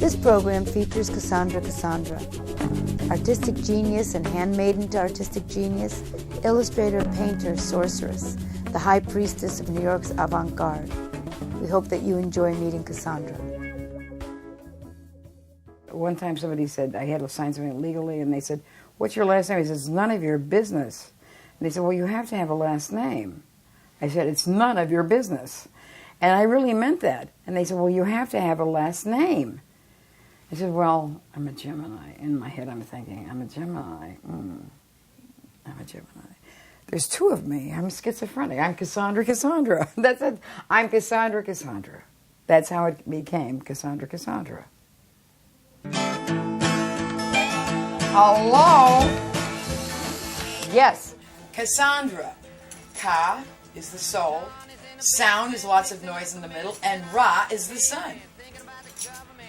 This program features Kasoundra Kasoundra, artistic genius and handmaiden to artistic genius, illustrator, painter, sorceress, the high priestess of New York's avant-garde. We hope that you enjoy meeting Kasoundra. One time somebody said, I had to sign something legally, and they said, what's your last name? He said, it's none of your business. And they said, well, you have to have a last name. I said, it's none of your business. And I really meant that. And they said, well, you have to have a last name. I said, well, I'm a Gemini. In my head, I'm thinking, I'm a Gemini. I'm a Gemini. There's two of me. I'm schizophrenic. I'm Kasoundra Kasoundra. That's it. I'm Kasoundra Kasoundra. That's how it became Kasoundra Kasoundra. Hello? Yes. Kasoundra. Ka is the soul. Sound is lots of noise in the middle. And Ra is the sun.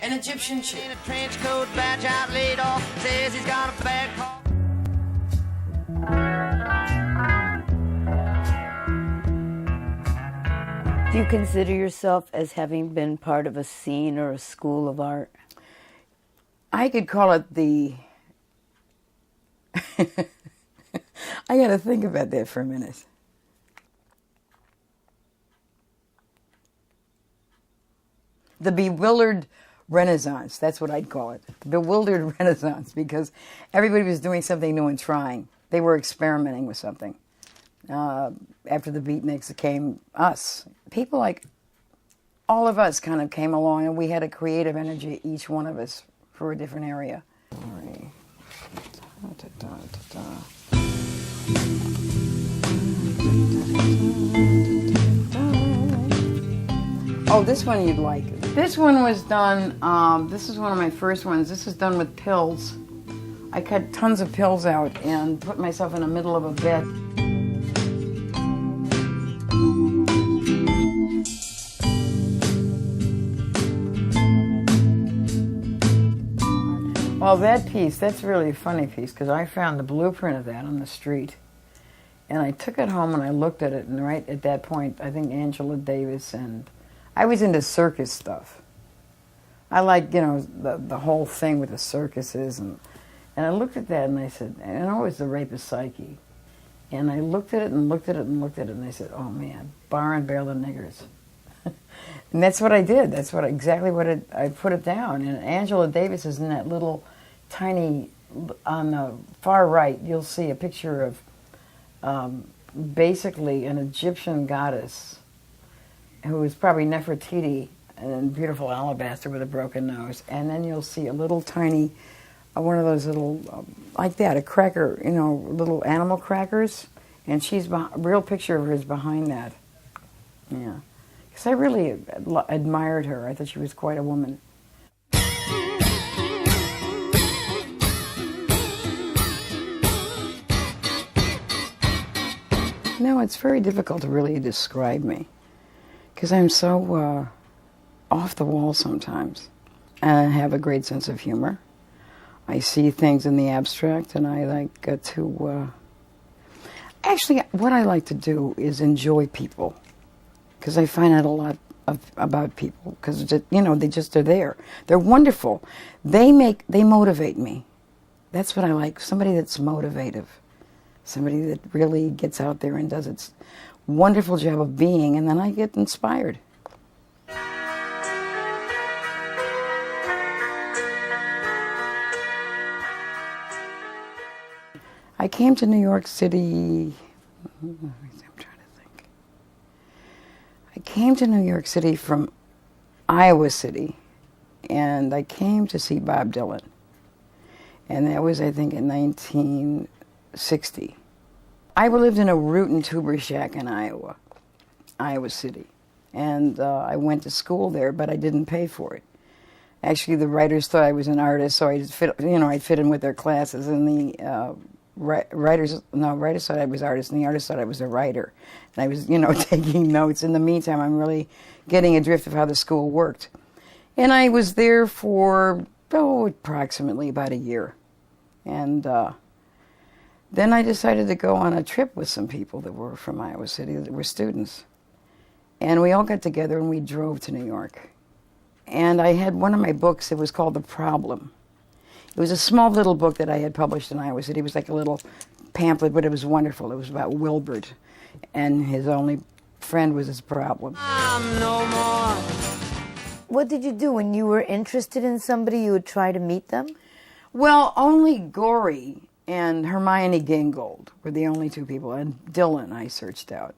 An Egyptian chick. Trench coat, badge out, laid off, says he's got a bad call. Do you consider yourself as having been part of a scene or a school of art? I could call it the... I got to think about that for a minute. The bewildered Renaissance, that's what I'd call it. The bewildered Renaissance, because everybody was doing something new and trying. They were experimenting with something. After the beatniks came us. People like all of us kind of came along, and we had a creative energy, each one of us, for a different area. Oh, this one you'd like. This one was done, this is one of my first ones. This is done with pills. I cut tons of pills out and put myself in the middle of a bed. Well, that piece, that's really a funny piece, because I found the blueprint of that on the street. And I took it home and I looked at it, and right at that point, I think Angela Davis and... I was into circus stuff. I like, you know, the whole thing with the circuses. And I looked at that and I said, and I was the rapist psyche. And I looked at it and looked at it and looked at it, and I said, oh man, bar and barrel of niggers. And that's what I did. That's what exactly what I put it down. And Angela Davis is in that little tiny, on the far right, you'll see a picture of basically an Egyptian goddess who was probably Nefertiti, and beautiful alabaster with a broken nose. And then you'll see a little tiny, one of those little, like that, a cracker, you know, little animal crackers. And she's, a real picture of her is behind that. Yeah. Because I really admired her. I thought she was quite a woman. No, it's very difficult to really describe me. Because I'm so off the wall sometimes. And I have a great sense of humor. I see things in the abstract, and I like to... Actually, what I like to do is enjoy people. Because I find out a lot about people. Because, you know, they just are there. They're wonderful. They motivate me. That's what I like. Somebody that's motivative. Somebody that really gets out there and does its wonderful job of being, and then I get inspired. I came to New York City, I'm trying to think. I came to New York City from Iowa City, and I came to see Bob Dylan. And that was, I think, in 1960. I lived in a root and tuber shack in Iowa City. And I went to school there, but I didn't pay for it. Actually, the writers thought I was an artist, so I'd fit in with their classes. And the writers thought I was artist, and the artist thought I was a writer. And I was, you know, taking notes. In the meantime, I'm really getting a drift of how the school worked. And I was there for, approximately about a year. And then I decided to go on a trip with some people that were from Iowa City, that were students. And we all got together and we drove to New York. And I had one of my books, it was called The Problem. It was a small little book that I had published in Iowa City. It was like a little pamphlet, but it was wonderful. It was about Wilbert, and his only friend was his problem. I'm no more. What did you do when you were interested in somebody? You would try to meet them? Well, only Gory and Hermione Gingold were the only two people, and Dylan I searched out.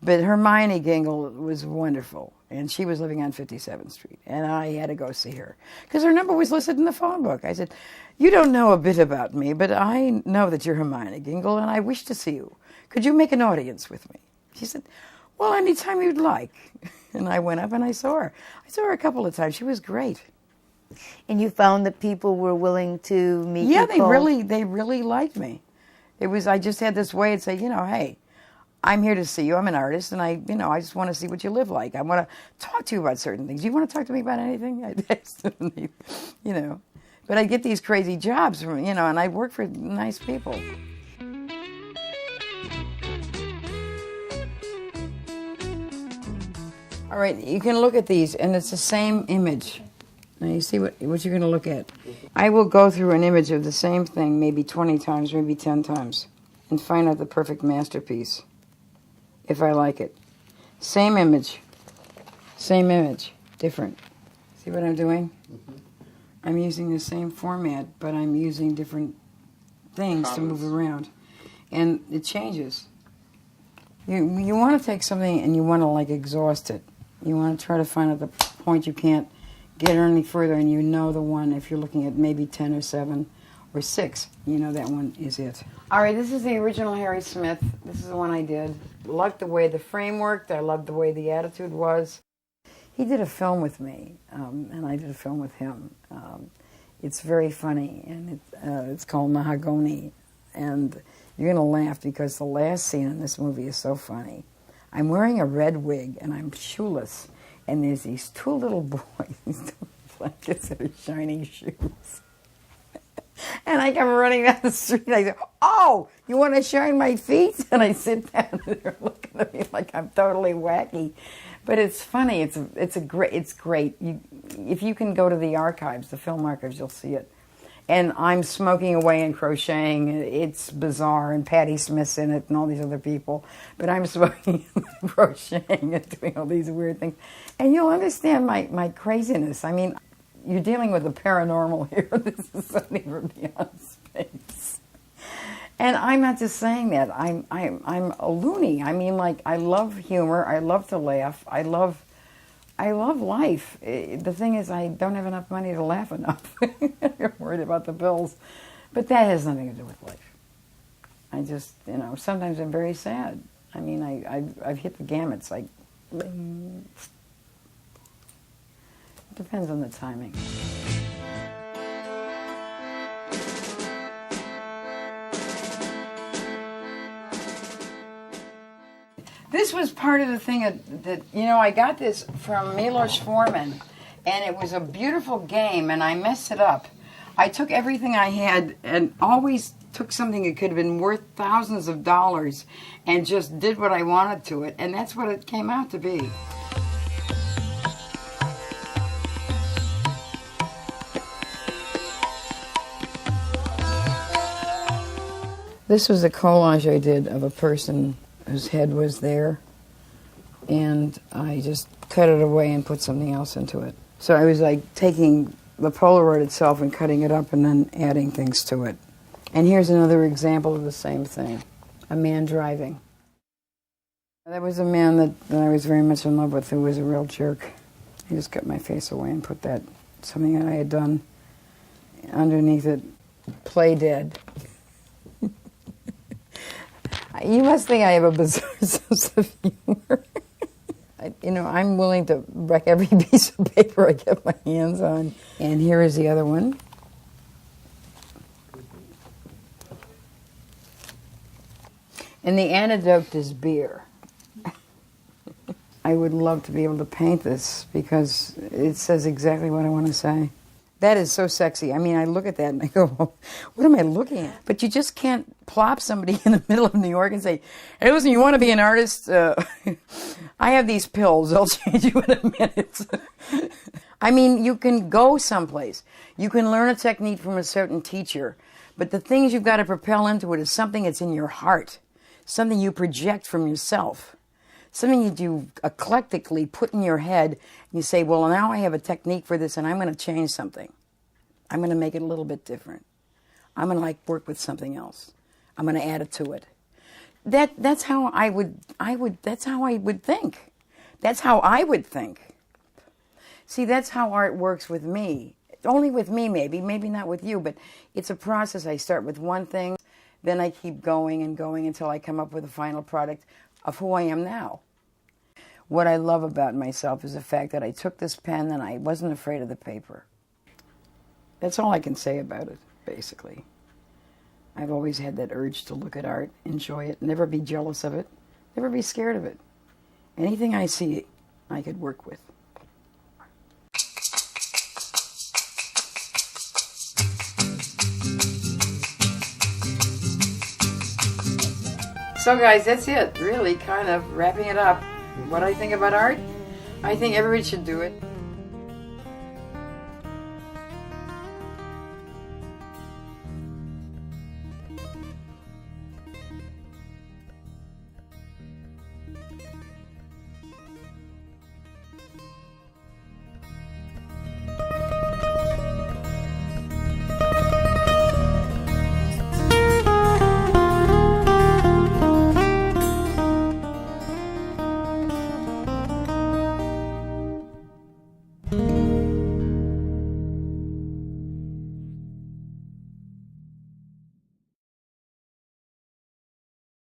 But Hermione Gingold was wonderful, and she was living on 57th Street, and I had to go see her because her number was listed in the phone book. I said, "You don't know a bit about me, but I know that you're Hermione Gingold, and I wish to see you. Could you make an audience with me?" She said, "Well, anytime you'd like." And I went up and I saw her. I saw her a couple of times. She was great. And you found that people were willing to meet you? Yeah, they really liked me. It was, I just had this way to say, hey, I'm here to see you. I'm an artist, and I just want to see what you live like. I want to talk to you about certain things. Do you want to talk to me about anything? But I get these crazy jobs from, and I work for nice people. All right, you can look at these, and it's the same image. Now you see what you're going to look at. I will go through an image of the same thing maybe 20 times, maybe 10 times, and find out the perfect masterpiece, if I like it. Same image, different. See what I'm doing? Mm-hmm. I'm using the same format, but I'm using different things to move around. And it changes. You want to take something and you want to exhaust it. You want to try to find out the point you can't get any further, and the one, if you're looking at maybe 10 or 7 or 6, that one is it. All right, this is the original Harry Smith. This is the one I did. Liked the way the frame worked. I loved the way the attitude was. He did a film with me, and I did a film with him. It's very funny, and it's called Mahagoni. And you're going to laugh because the last scene in this movie is so funny. I'm wearing a red wig, and I'm shoeless. And there's these two little boys, these two blankets that are shiny shoes. And I come running down the street, and I say, "Oh, you want to shine my feet?" And I sit down, and they're looking at me like I'm totally wacky. But it's funny. It's great. If you can go to the archives, the film archives, you'll see it. And I'm smoking away and crocheting. It's bizarre, and Patti Smith's in it, and all these other people. But I'm smoking and crocheting and doing all these weird things. And you'll understand my craziness. I mean, you're dealing with the paranormal here. This is something from beyond space. And I'm not just saying that. I'm a loony. I mean, I love humor. I love to laugh. I love life. The thing is, I don't have enough money to laugh enough. I'm worried about the bills. But that has nothing to do with life. I just, sometimes I'm very sad. I mean, I've hit the gamut. It's like, it depends on the timing. This was part of the thing that I got this from Milos Forman, and it was a beautiful game, and I messed it up. I took everything I had and always took something that could have been worth thousands of dollars and just did what I wanted to it, and that's what it came out to be. This was a collage I did of a person whose head was there, and I just cut it away and put something else into it. So I was taking the Polaroid itself and cutting it up and then adding things to it. And here's another example of the same thing, a man driving. There was a man that I was very much in love with who was a real jerk. I just cut my face away and put something that I had done underneath it, play dead. You must think I have a bizarre sense of humor. I'm willing to wreck every piece of paper I get my hands on. And here is the other one. And the antidote is beer. I would love to be able to paint this because it says exactly what I want to say. That is so sexy. I mean, I look at that and I go, what am I looking at? But you just can't plop somebody in the middle of New York and say, "Hey, listen, you want to be an artist? I have these pills. They'll change you in a minute." I mean, you can go someplace. You can learn a technique from a certain teacher, but the things you've got to propel into it is something that's in your heart, something you project from yourself, something you do eclectically put in your head, and you say, well, now I have a technique for this, and I'm going to change something. I'm going to make it a little bit different. I'm going to work with something else. I'm going to add it to it. That's how I would think. That's how I would think. See, that's how art works with me. Only with me, maybe not with you, but it's a process. I start with one thing, then I keep going and going until I come up with a final product of who I am now. What I love about myself is the fact that I took this pen and I wasn't afraid of the paper. That's all I can say about it, basically. I've always had that urge to look at art, enjoy it, never be jealous of it, never be scared of it. Anything I see, I could work with. So guys, that's it. Really kind of wrapping it up. What I think about art? I think everybody should do it.